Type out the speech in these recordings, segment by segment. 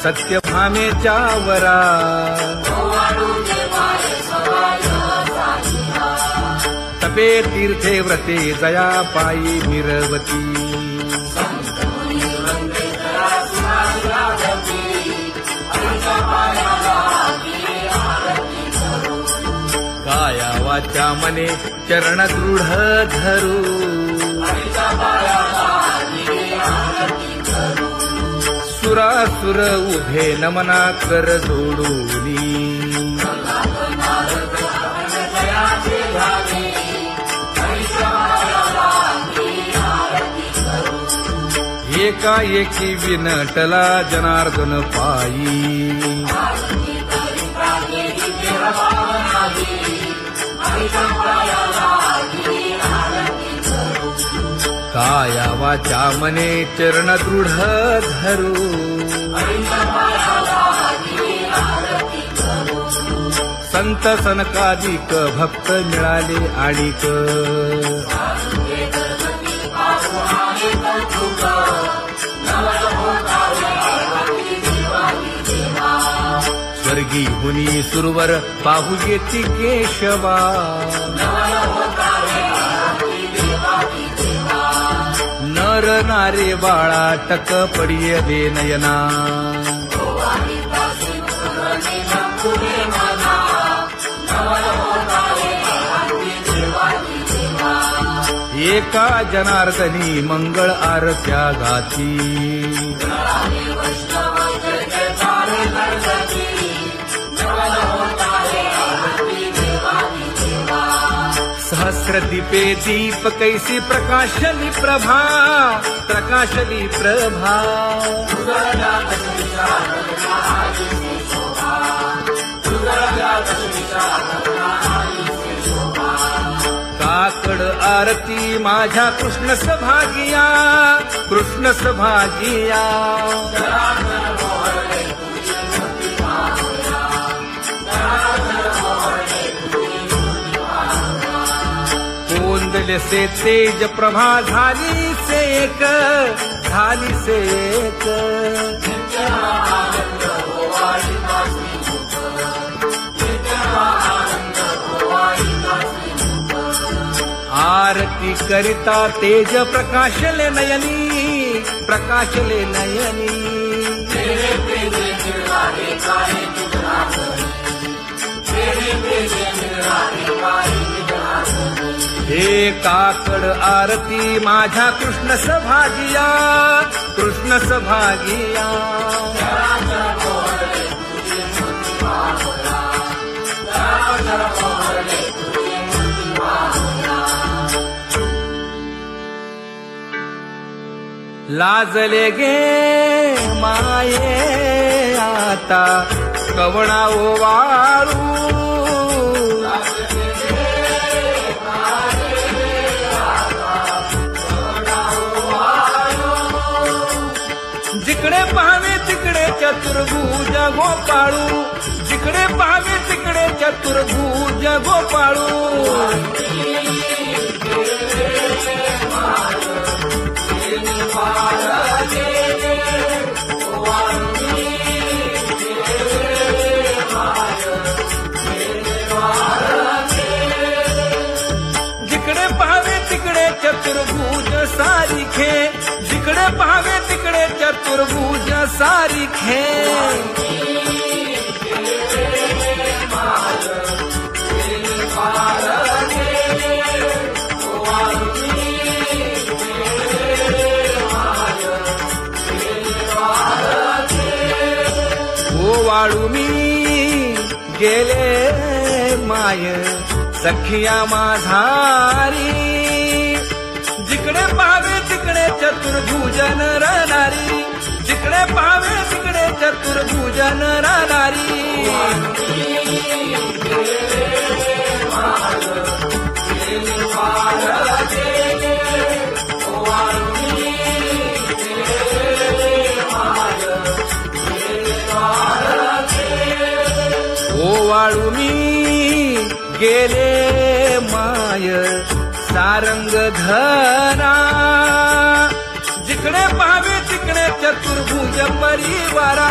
सत्यभामेच्या वरा तपे तीर्थे व्रते जया पायी मिरवती काया वाचा मने चरण दृढ धरू सुरासुर उभे नमना कर जोडूनी एकाएकी विनटला जनार्दन पायी काया वाचा मने चरण दृढ धरू संत सनकादिक भक्त मिळाले आणिक स्वर्गी हुनी सुरवर पाहू येती केशवा नर नारे बाळा टक पडिये दे नयना एका जनार्दनी मंगळ आरत्या गाती सहस्र दीपे दीप कैसी प्रकाशली प्रभा प्रकाशली प्रभा काकड आरती माझ्या कृष्ण सभागिया कृष्ण सभागिया कोंदले से तेज प्रभा झाली से एक झाली से एक आरती करिता तेज प्रकाशले नयनी प्रकाशले नयनी हे काकड आरती माझ्या कृष्ण सभागिया कृष्ण सभागिया लाजले गे माये आता कवणा ओवाळू जिकडे पाहावे तिकडे चतुर्भुज गोपाळू जिकडे पाहावे तिकडे चतुर्भुज गोपाळू जिकडे पाहावे तिकडे चतुर्भुज सारिखे जिकडे पाहावे तिकडे चतुर्भुज सारिखे ओवाळू मी गेले माय सखिया माझारी जिकडे पाहावे तिकडे चतुर्भुज नरनारी जिकडे पाहावे तिकडे चतुर्भुज नरनारी ओवाळू मी गेले माय सारंग धरा जिकडे पाहावे तिकडे चतुर्भुज परिवारा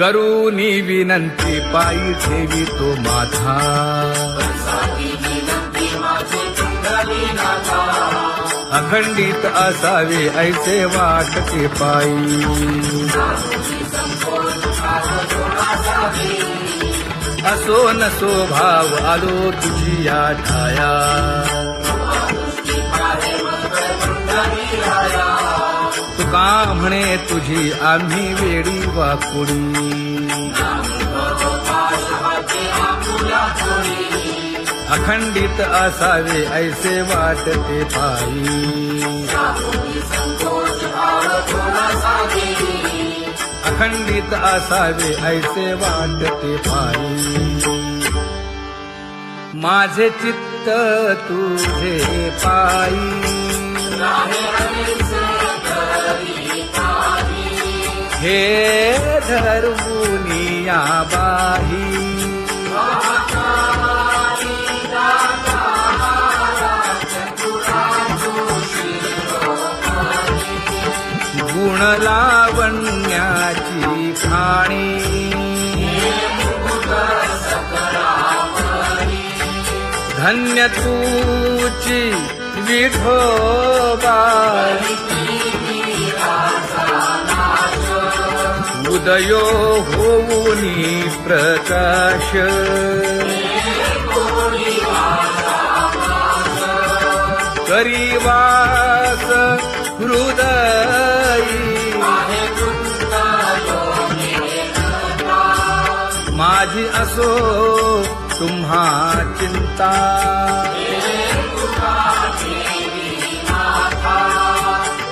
करूनी विनंती पायी ठेवी तो माझा अखंडित असावे ऐसे वाटते पायी असो नसो भाव आलो तुझी या ठाया तुका म्हणे तुझी आम्ही वेडी वाकुडी अखंडित असावे ऐसे वाटते पायी अखंडित असावे ऐसे वाटते पायी माझे चित्त तुझे पायी हे धर्मुनिया बाही गुण लावण्याची खाणी धन्य तूची विठोबा उदयो होऊनी प्रकाश करीवास हृदयी माझी असो तुम्हा चिंता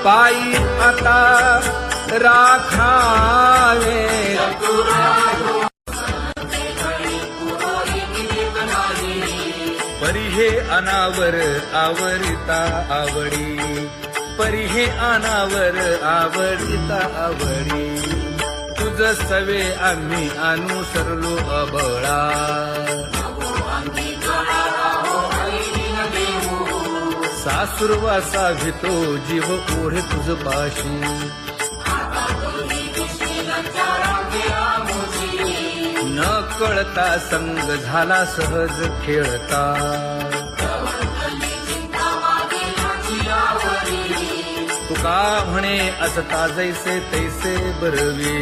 पायी आता राखावे परी हे अनावर आवरिता आवडी परी हे अनावर आवडिता आवडी तुझ सवे आम्ही अनुसरलो अबळा सासुरवासा भितो जीव ओढे तुझ पाशी न कळता संग झाला सहज खेळता तुका म्हणे असता जैसे तैसे बरवे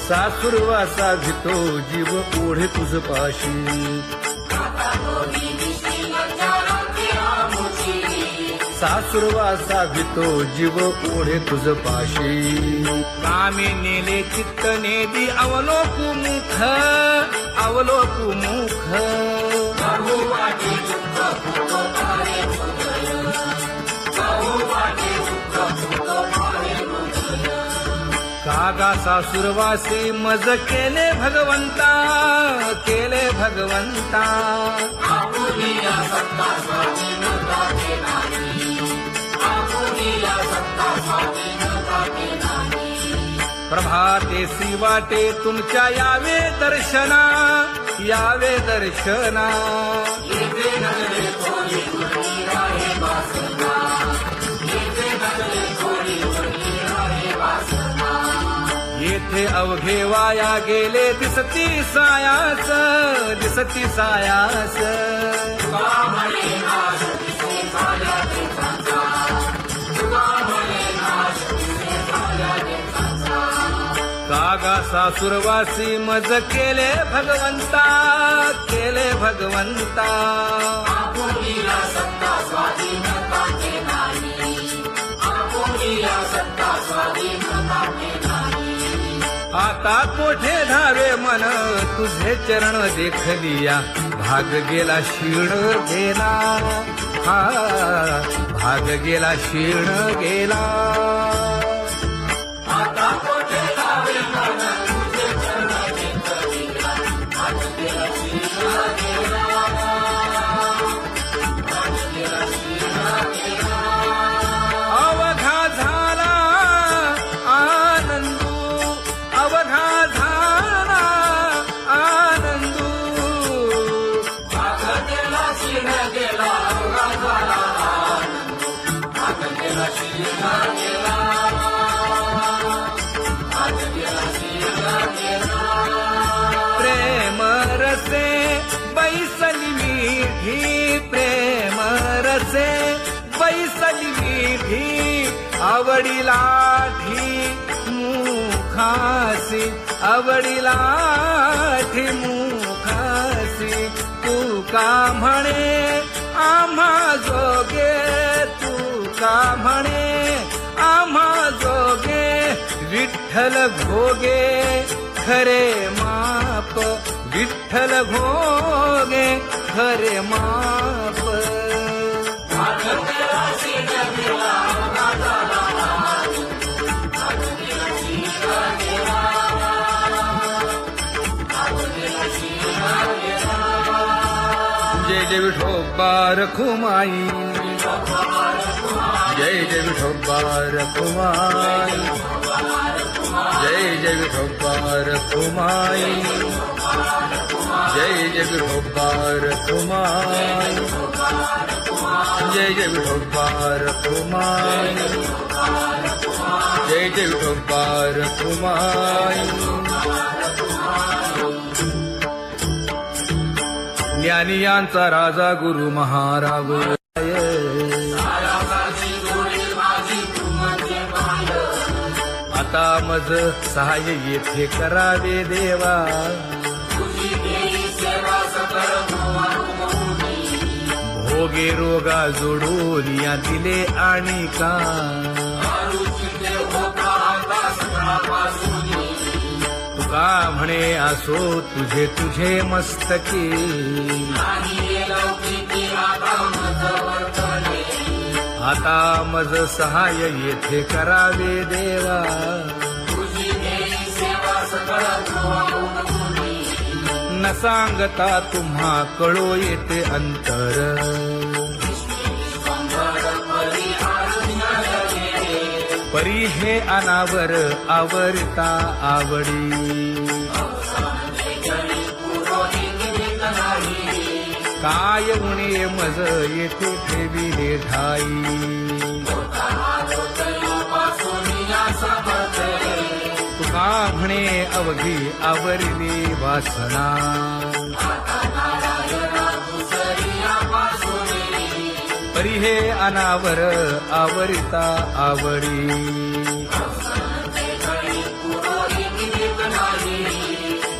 सासुरवासा भितो जीव ओढे तुझ पाशी सासुरवासा भितो जीव ओढे तुझ पाशी कामी नेले चित्त नेदी अवलोकु मुख अवलोकु मुख कागा सासुरवासी मज केले भगवंता केले भगवंता प्रभाते वाटे तुमच्या यावे दर्शना यावे दर्शना येथे अवघे वाया गेले दिसती सायास दिसती सायास कागा सासुरवासी मज केले भगवंता केले भगवंता आता कोठे धावे मन तुझे चरण देखलिया भाग गेला क्षीण गेला हा भाग गेला क्षीण गेला आता कोठे धावे मन तुझे चरण देखलिया भाग गेला क्षीण गेला अवघा झाला आनंदू अवघा झाला आनंदू भाग गेला क्षीण गेला अवघा झाला आनंदू भाग गेला क्षीण गेला मुखासे बैसली विधी आवडीला मुखासी आवडीला मुखासी तू का म्हणे आम्हा जोगे तू का म्हणे आम्हा जोगे विठ्ठल भोगे खरे माप विठ्ठल भोगे खरे माप जय जय विठोबा रखुमाई जय जय विठोबा रखुमाई जय जय विठोबा रखुमाई जय जय विठोबा रखुमाई जय जय विठोबा रखुमाई जय जय विठोबा रखुमाई ज्ञानियांचा राजा गुरु महाराज आता मज सहाय्य येथे करावे देवा भोगे रोगा जोडून या दिले आणि का तुका म्हणे असो तुझे तुझे मस्तकी आता मज सहाय्य येथे करावे देवा न सांगता तुम्हा कळो येते अंतर परी हे अनावर आवरता आवडी काय उणे मज येथे ठेविले ठाई तुका म्हणे अवघी आवरली वासना परी हे अनावर आवरिता आवडी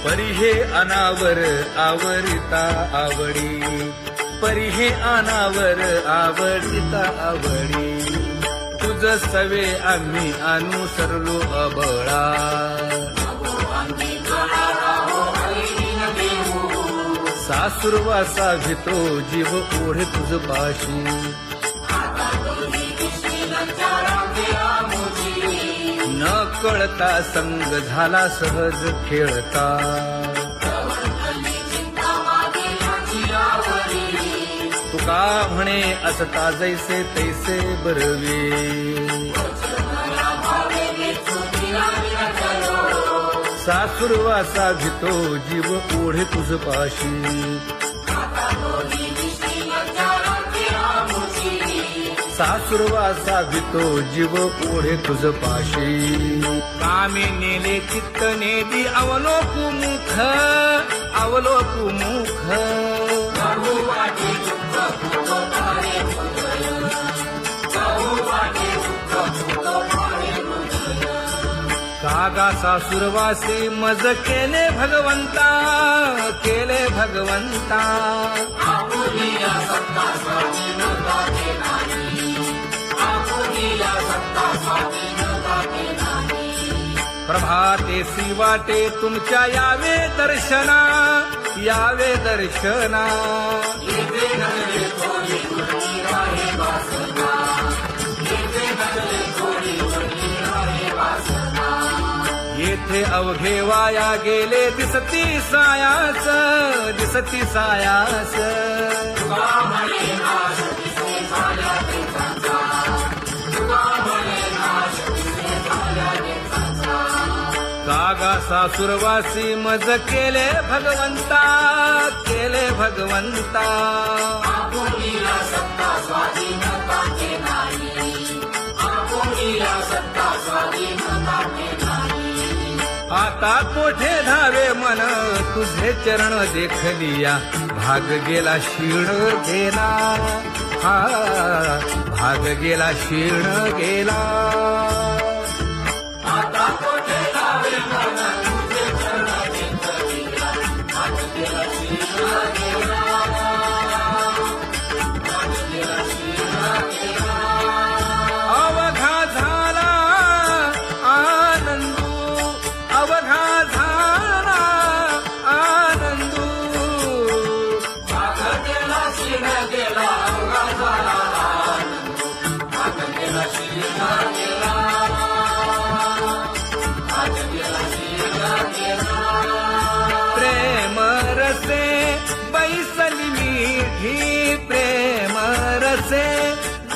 परी हे अनावर आवरिता आवडी परी हे अनावर आवडिता आवडी तुझ सवे आम्ही अनुसरलो अबळा सासुरवासा भितो जीव ओढे तुझ पाशी न कळता संग झाला सहज खेळता तुका म्हणे असता जैसे तैसे बरवे सासुरवासा भितो जीव ओढे तुझ पाशी सासुरवासा भितो जीव ओढे तुझ पाशी कामे नेले चित्त नेदी अवलोकु मुख अवलोकु मुख कागा सासुरवासी मज केले भगवंता केले भगवंता प्रभाते सी वाटे तुमच्या यावे दर्शना यावे दर्शना येथे अवघे वाया गेले दिसती सायास दिसती सायास कागा सासुरवासी मज केले भगवंता केले भगवंता आता कोठे धावे मन तुझे चरण देखलिया भाग गेला शीण गेला हा भाग गेला शीर्ण गेला अवघा झाला आनंदू अवघा झाला आनंदू प्रेम रसे बैसली मीठी प्रेम रसे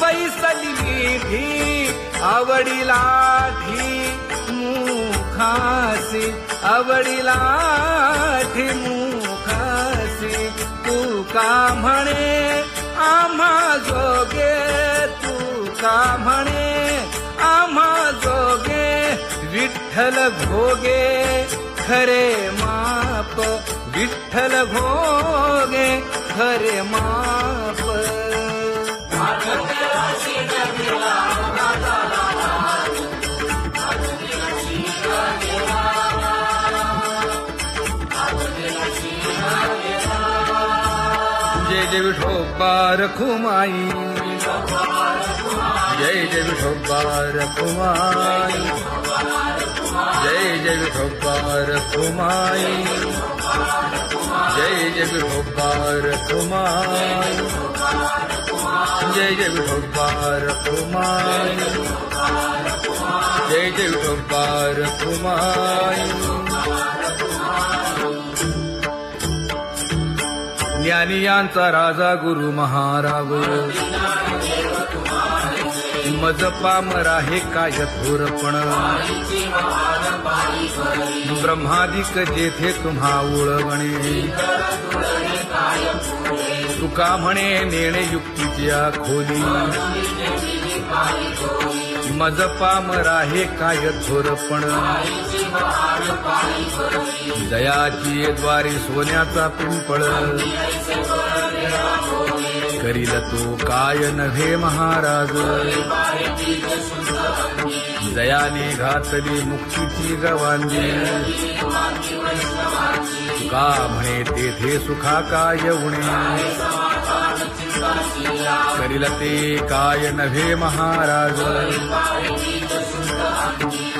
बैसली मीठी आवडीला ठी मुखासी आवडीला ठी मुखासी तू का म्हणे आम्हा जोगे तू का म्हणे आम्हा जोगे विठ्ठल भोगे खरे माप विठ्ठल भोगे खरे माप जय जय विठोबा रखुमाई जय जय विठोबा रखुमाई जय जय विठोबा रखुमाई जय जय विठोबा रखुमाई जय जय विठोबा रखुमाई जय जय विठोबा रखुमाई ज्ञानियांचा राजा गुरु महाराज मज पामरा हे काय थोरपण ब्रह्मादिक जेथे तुम्हा उळवणे तुका म्हणे नेणे युक्तीची खोली मज पामरा हे काय थोरपण दयाची द्वारे सोन्याचा पिंपळ करील तो काय नव्हे महाराज दयाने घातली मुक्तीची गवांजी का म्हणे तेथे सुखा काय उणे करील ते काय नव्हे महाराज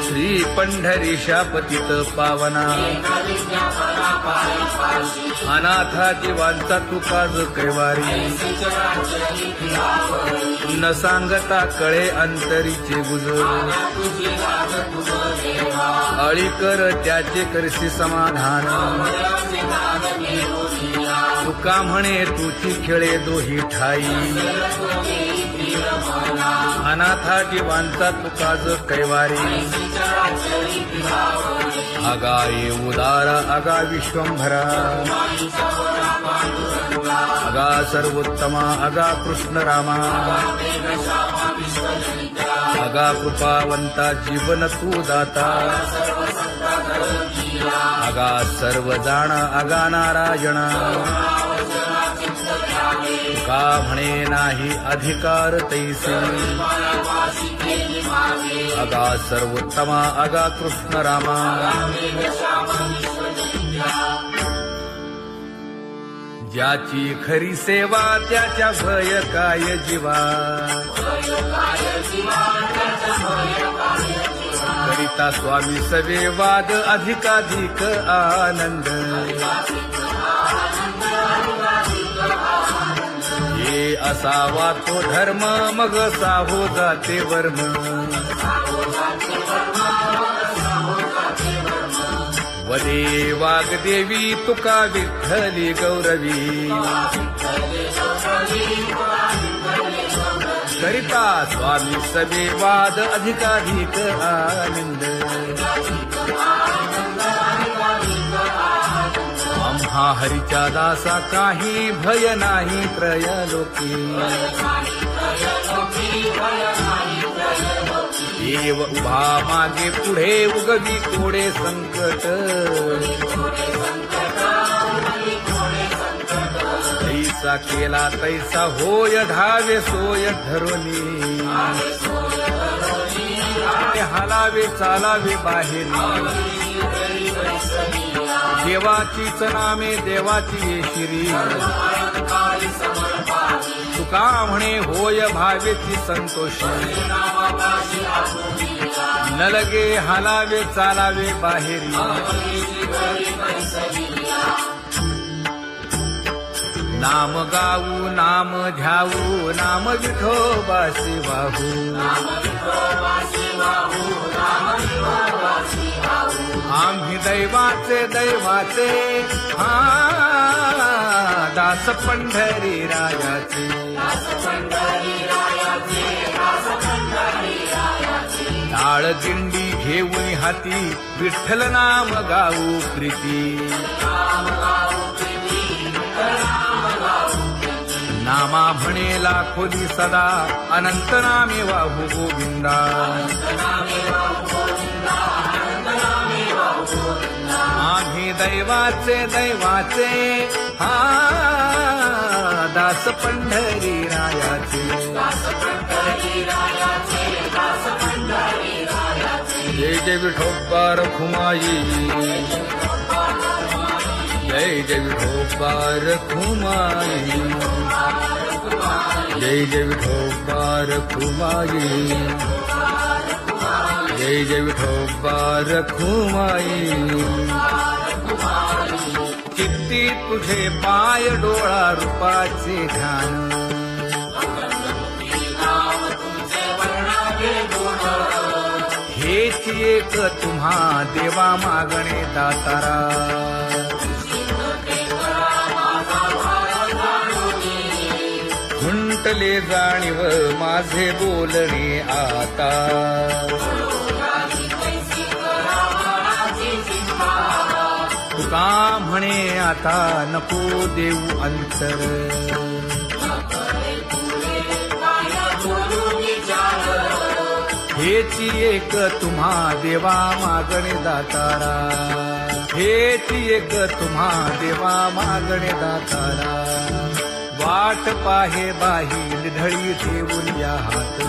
श्री पंढरीशा पतित पावना अनाथा जीवांचा तुकाज कैवारी न सांगता कळे अंतरीचे गुजर अळी कर त्याचे करशी समाधान तुका म्हणे तुची खेळे दोही ठाई अनाथा जीवांचा तुकाज कैवारी अगा ये उदार अगा विश्वंभरा अगा सर्वोत्तमा अगा कृष्ण रामा अगा कृपावंता जीवन तू दाता अगा सर्व जाणा अगा नारायणा का म्हणे नाही अधिकार तैसे अगा सर्वोत्तमा अगा कृष्ण रामा ज्याची खरी सेवा त्याच्या भय काय जीवा करिता स्वामी सवे वाद अधिकाधिक आनंद हे असावा तो धर्म मग साहो जाते वर्म वदे वाग्देवी तुका विठ्ठली गौरवी करिता स्वामी सवे वाद अधिकाधिक आनंद आम्हा हरीच्या दासा काही भय नाही त्रयलोकी देव उभा मागे पुढे उगवी कोडे संकट जैसा केला तैसा होय धावे सोय धरोनी हालावे चालावे बाहेरी देवाचीच नामे देवाची येशिरी तुका म्हणे होय भावेची संतोषी न लगे हालावे चालावे बाहेरी नाम गाऊ नाम ध्याऊ नाम विठोबासी वाहू आम्ही दैवाचे दैवाचे हा दास पंढरी रायाचे टाळ दिंडी घेऊन हाती विठ्ठल नाम गाऊ प्रीती नामा म्हणेला खोली सदा अनंत नामे वाहू गोविंदा आम्ही दैवाचे दैवाचे हा दास पंढरी रायाचे जय जय विठोबा रखुमाई जय जय विठोबा रखुमाई जय जय विठोबा रखुमाई जय जय विठोबा रखुमाई चित्ती तुझे पाय डोळा रूपाचे ध्यान हेच एक तुम्हा देवा मागणे दातारा खुंटले जाणीव माझे बोलणे आता तुका म्हणे आता नको देऊ अंतर हेची एक तुम्हा देवा मागणे दातारा हेची एक तुम्हा देवा मागणे दातारा वाट पाहे बाही ढळी ठेवून या हात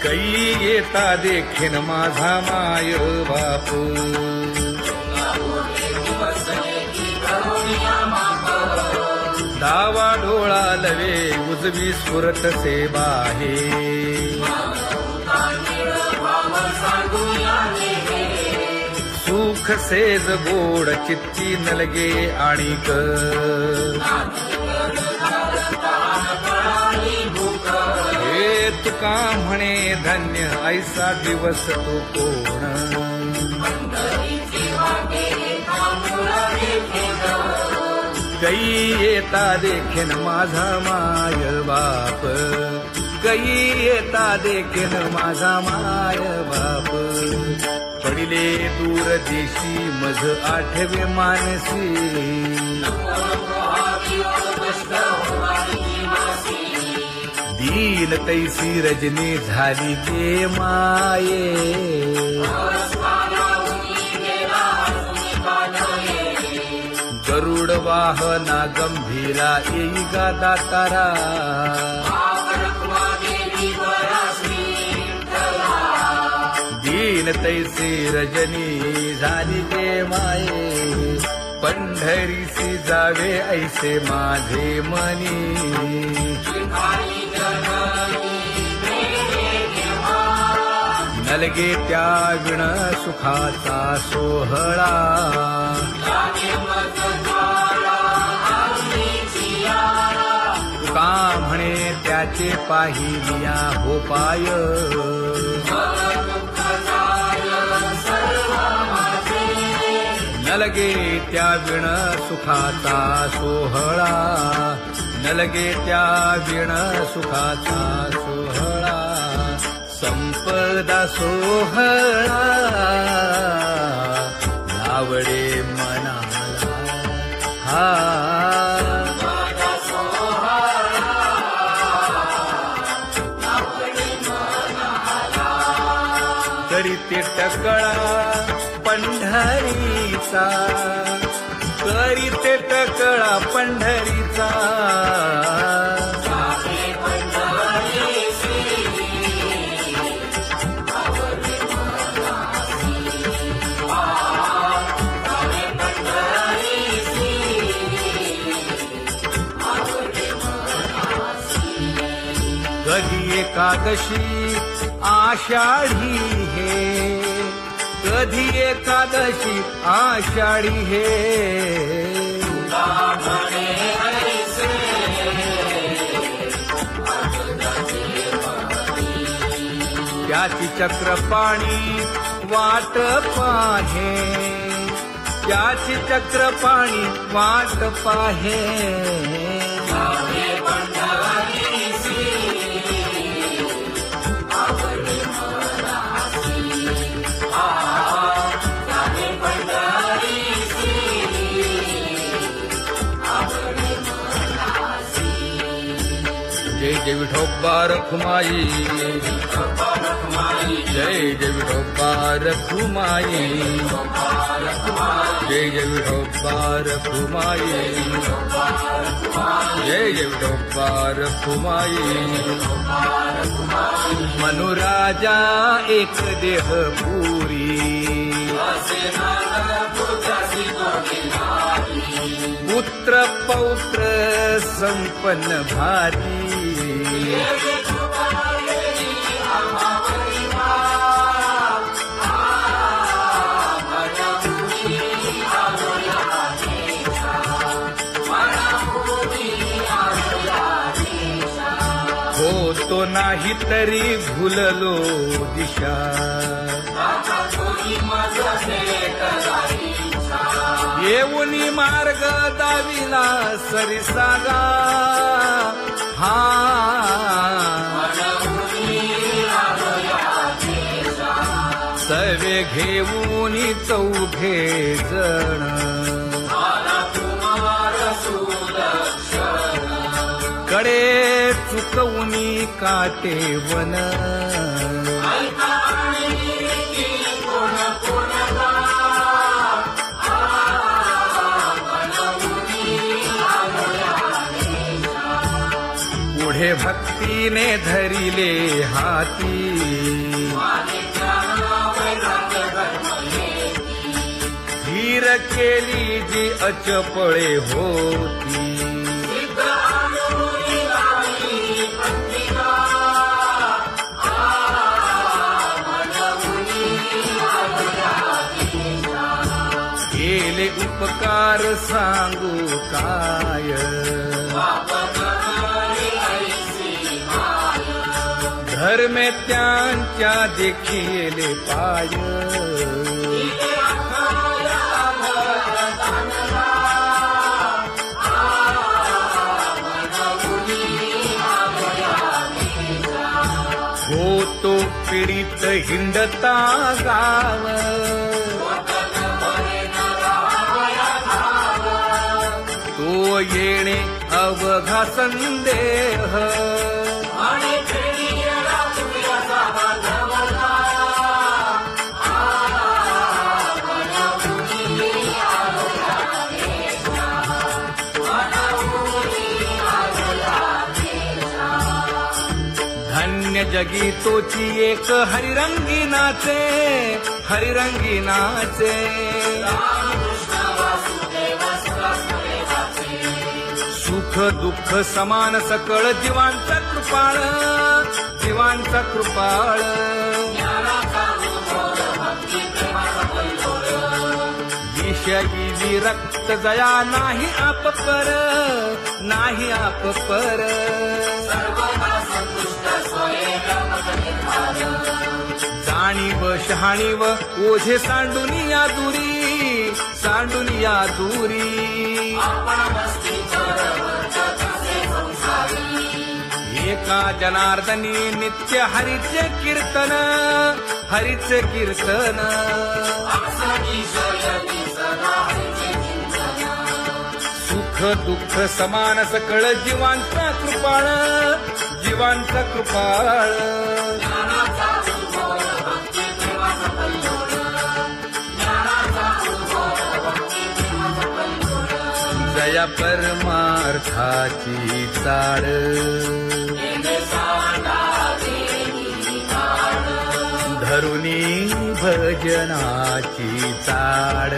कै येता देखीन माझा माय बाप डावा डोळा लवे उजवी सुरत से बाहे सुख सेज गोड चित्ती नलगे आणिक हे तुका म्हणे धन्य ऐसा दिवस तो कोण कै येता देखीन माझा माय बाप कै येता देखीन माझा माय बाप पडिले दूर देशी मज आठवे मानसी दीन तैसी रजनी झाली गे माये गरुड वाहना गंभीरा येई गा दातारा दीन तैसी रजनी झाली गे माये पंढरीसी जावे ऐसे माझे मनी नलगे त्या विण सुखाचा सोहळा तुका म्हणे त्याचे पाहिलिया हो पाय नलगे त्या विण सुखाचा सोहळा नलगे त्या विण सुखाचा सोहळा संपदा सोहळा लावडे मनाला हा तरी ते टकळा पंढरीचा, करीते टकळा पंढरीचा. कधी एकादशी आषाढी हे, कधी एकादशी आषाढी हे. त्याची चक्रपाणी वाट पाहे, त्याची चक्रपाणी वाट पाहे. जय जय विठोबा रखुमाई, जय जय विठोबा रखुमाई, जय जय विठोबा रखुमाई, जय जय विठोबा रखुमाई. मनुराजा एक देह पुरी, पुत्र पौत्र संपन्न भारी. होतो नाही तरी भुललो दिशा, येऊनी मार्ग दाविला सरिसागा. हा सवे घेऊनी चौघे जण, कडे चुकवूनी काटे वन. पुढे भक्तीने धरिले हाती, धीर केली जी अचपळे होती. केले उपकार सांगू काय, धर्मे त्यांच्या देखिले पाय. होतो पीडित हिंडता गाव, तो येणे अवघा संदेह. धन्य जगी तोची एक हरिरंगी नाचे, हरिरंगी नाचे. सुख दुःख समान सकळ जीवांचा कृपाळ, जीवांचा कृपाळ. विषयी विरक्त जया नाही आप पर, नाही आप पर. जाणीव शहाणीव ओझे सांडुनिया दुरी, सांडुनिया दुरी. एका जनार्दनी नित्य हरीचे कीर्तन, हरीचे कीर्तन. सुख दुःख समान सकळ जीवांचा कृपाळ, जीवांचा कृपाळ. तुझया परमार्थाची चाड धरुनी भजनाची चाड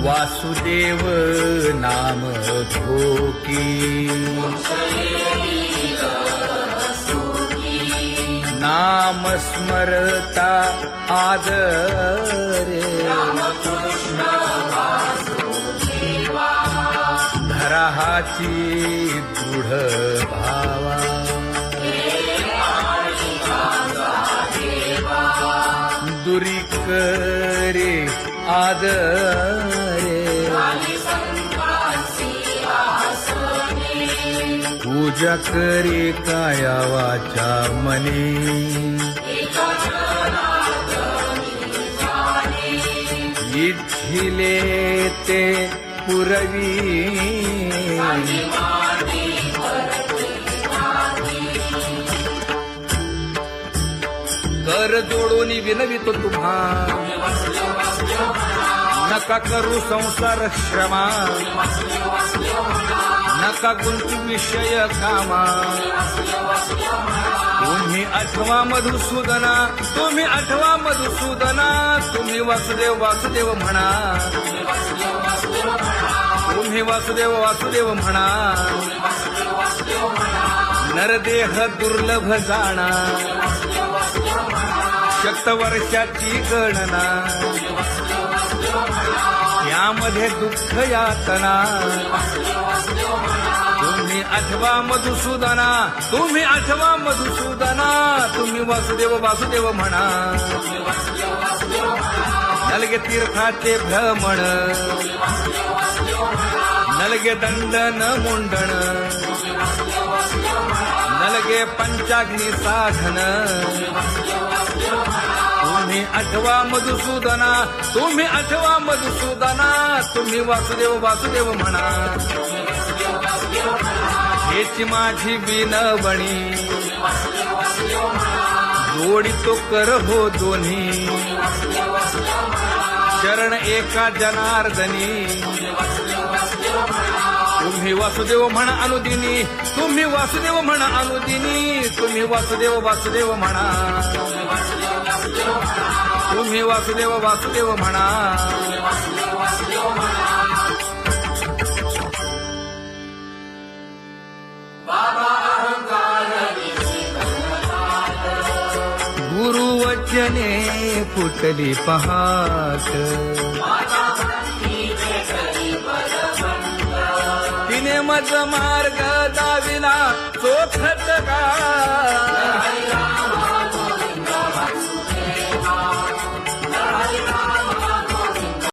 वासुदेव नाम घोकी नाम स्मरता आदरे धराहाची दृढ भावा दुरी करे आदरे पूजा करे काया वाचा मने इच्छिले ते पुरवी कर जोडून विनवितो तुम्हा नका करू संसार श्रमा नका गुंतू विषय कामा तुम्ही आठवा मधुसूदना तुम्ही आठवा मधुसूदना तुम्ही वासुदेव वासुदेव म्हणा तुम्ही वासुदेव वासुदेव म्हणा नरदेह दुर्लभ जाणा शतवर्षाची गणना यामध्ये दुःख यातना तुम्ही आठवा मधुसूदना तुम्ही आठवा मधुसूदना तुम्ही वासुदेव वासुदेव म्हणा नलगे तीर्थाचे भ्रमण नलगे दंडन मुंडण नलगे पंचाग्नी साधन तुम्ही आठवा मधुसूदना तुम्ही आठवा मधुसूदना तुम्ही वासुदेव वासुदेव म्हणा हेची माझी विनवणी जोडितो कर हो दोन्ही शरण एका जनार्दनी तुम्ही वासुदेव म्हणा अनुदिनी तुम्ही वासुदेव म्हणा अनुदिनी तुम्ही वासुदेव वासुदेव म्हणा तुम्ही वासुदेव वासुदेव म्हणा गुरुवचने फुटली पहाट तिने मज मार्ग दाविला चोखत का